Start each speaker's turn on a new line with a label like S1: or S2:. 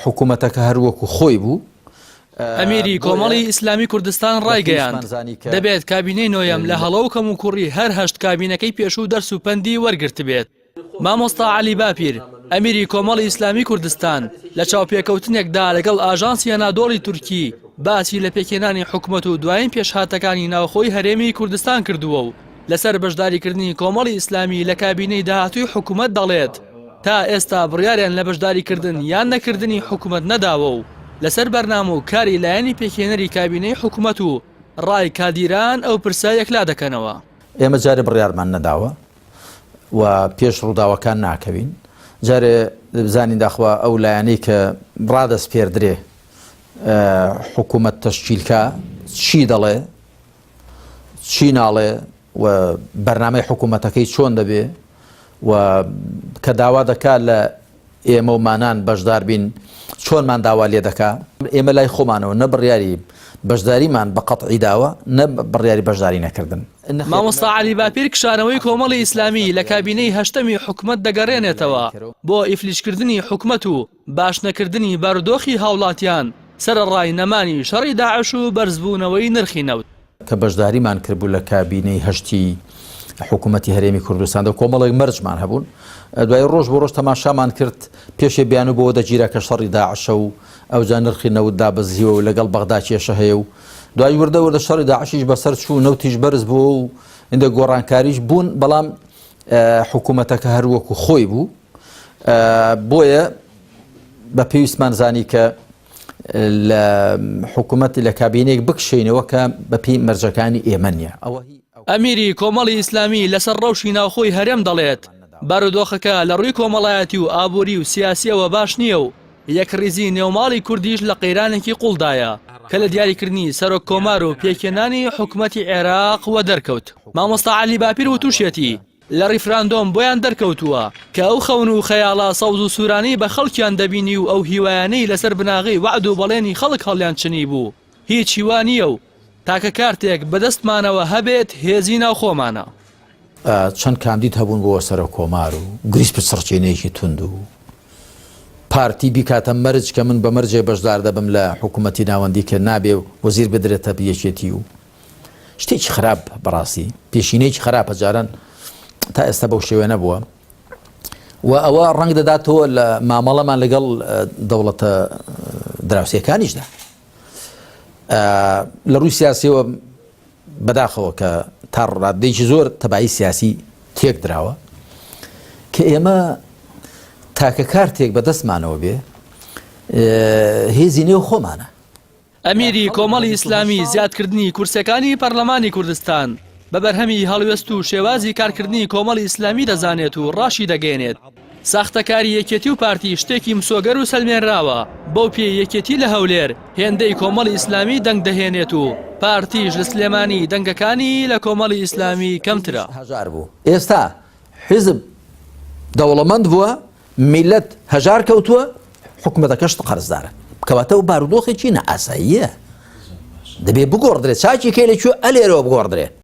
S1: حکوومەتەکە هەروەکو خۆی بوو.
S2: ئەمیری کۆمەڵی ئیسلامی کوردستان ڕایگەیاند دەبێت کابینەی نۆیەم لە هەڵە و کەم و کوڕی هەر هەشت کابینەکەی پێشوو دەرس و پەندی وەرگرت بێت. مامۆستا عەلی باپیر ئەمیری کۆمەڵی ئیسلامی کوردستان لە چاوپێکەوتنێکدا لەگەڵ ئاژانسی ئەنادۆڵی تورکی باسی لە پێکێنانی حکوومەت و دوایین پێشهاتەکانی ناوخۆی هەرێمی کوردستان کردووە و لەسەر بەشداریکردنی کۆمەڵی ئیسلامی لە کابینەی داهاتووی حکوومەت دەڵێت تا ئێستا بڕیاریان لە بەشداریکردن یان نەکردنی حکوومەت نەداوە و لەسەر بەرنامە و کاری لایەنی پێکێنەری کابینەی حکوومەت و ڕای کادیران ئەو پرسە یەکلا دەکەنەوە.
S1: ئێمە جارێ بڕیارمان نەداوە و پێش ڕووداوەکان ناکەوین. جارێ بزانین داخوا ئەو لایەنەی کە ڕادەست پێردرێ حکوومەت تەشکیلکە چی دەڵێ چی ناڵێ و بەرنامەی حکوومەتەکەی چۆن دەبێ و کە داوا دەکات لە ئێمە و مانان بەشدار بین چۆنمان داوا لێ دەکا. ئێمە لای خۆمانەوە نە بڕیاری بەشداریمان بە قەتعی داوە نە بڕیاری بەشداری نەکردن.
S2: مامۆستا عەلی باپیر کشانەوەی کۆمەڵی ئیسلامی لە کابینەی هەشتەمی حکوومەت دەگەڕێنێتەوە بۆ ئیفلیشکردنی حکوومەت و باش نەکردنی بارودۆخی هاوڵاتیان سەرڕای نەمانی شەڕی داعش و بەرزبوونەوەی نرخی نەوت.
S1: کە بەشداریمان کردبوو لە کابینەی هەشتی حکوومەتی هەرێمی کوردستاندا کۆمەڵێک مەرجمان هەبوون. دوای ڕۆژ بۆ ڕۆژ تەماشامان کرد پێشێ بیان و بۆ دەگیرە کە شەڕی داعشە و ئەوجا نرخی نەوت دابەزیوە و لەگەڵ بەغدا کێشە هەیە و دوای وردە وردە شەڕی داعشیش بەسەر چوو نەوتیش بەرز بووە و ئیندە گۆڕانکاریش بوون بەڵام حکوومەتەکە هەروەکو خۆی بوو. بۆیە بە پێویستمان زانی کە لە حکوومەتی لە کابینێک بکشینەوە کە بەپی مەرجەکانی ئێمە نییە.
S2: ئەمیری کۆمەڵی ئیسلامی لەسەر ڕەوشی ناوخۆی هەرێم دەڵێت بارودۆخەکە لە ڕووی کۆمەڵایەتی و ئابووری و سیاسیەوە باش نییە و یەکڕیزی نێوماڵی کوردیش لە قەیرانێکی قوڵدایە کە لە دیاریکردنی سەرۆک کۆمار و پێکێنانی حکوومەتی عێراق وە دەرکەوت. مامۆستا عەلی باپیر و تووشێتی لە ڕیفراندۆم بۆیان دەرکەوتووە کە ئەو خەون و خەیاڵە سەوز و سوورانی بە خەڵکیان دەبینی و ئەو هیوایانەی لەسەر بناغی وعد و بەڵێنی خەڵک هەڵیان چنی بوو هیچ هیوا نییە و تاکە کارتێک بەدەستمانەوە هەبێت هێزی ناو خۆمانە.
S1: چەند کاندید هەبوون بۆ سەرۆک کۆمار و گریس پسڕچێنەیەکی تند و پارتی بیکاتە مەرج کە من بە مەرجێ بەشدار دەبم لە حکوومەتی ناوەندی کە نابێ وەزیر بدرێتە یەکێتی و شتێکی خراپ بەڕاستی پێشینەیەکی خراپە جاران تا ئێستا بەو شێوێ نەبووە و ئەوە ڕەنگ دەداتەوە لە مامەڵەمان لەگەڵ دەوڵەتە دراوسێکانیشدا لە ڕووی سیاسیەوە بەداخەوە کە تا ڕادێکی زۆر تەبایی سیاسی تێک دراوە کە ئێمە تاکە کارتێک بەدەستمانەوە بێ هێزی نێو خۆمانە.
S2: ئەمیری کۆمەڵی ئیسلامی زیادکردنی کورسەکانی پەرلەمانی کوردستان بە بەرهەمی هەڵوێست و شێوازی کارکردنی کۆمەڵی ئیسلامی دەزانێت و ڕاشی دەگەێنێت. ساختەکاری یەکێتی و پارتی شتێکی مسۆگەر و سەلمێنراوە بەو پێ یەکێتی لە هەولێر هێندەی کۆمەڵی ئیسلامی دەنگ دەهێنێت و پارتیش لە سلێمانی دەنگەکانی لە کۆمەڵی ئیسلامی کەمترە.
S1: هەژار بوو ئێستا حیزب دەوڵەمەند بووە میلەت هەژار کەوتووە حکوومەتەکەش قەرزدارە کەواتە و بارودۆخێکی نەئاساییە دەبێ بگۆڕدرێت چاکی کەی لەکوێ ئەلێرەوە بگۆڕدرێت.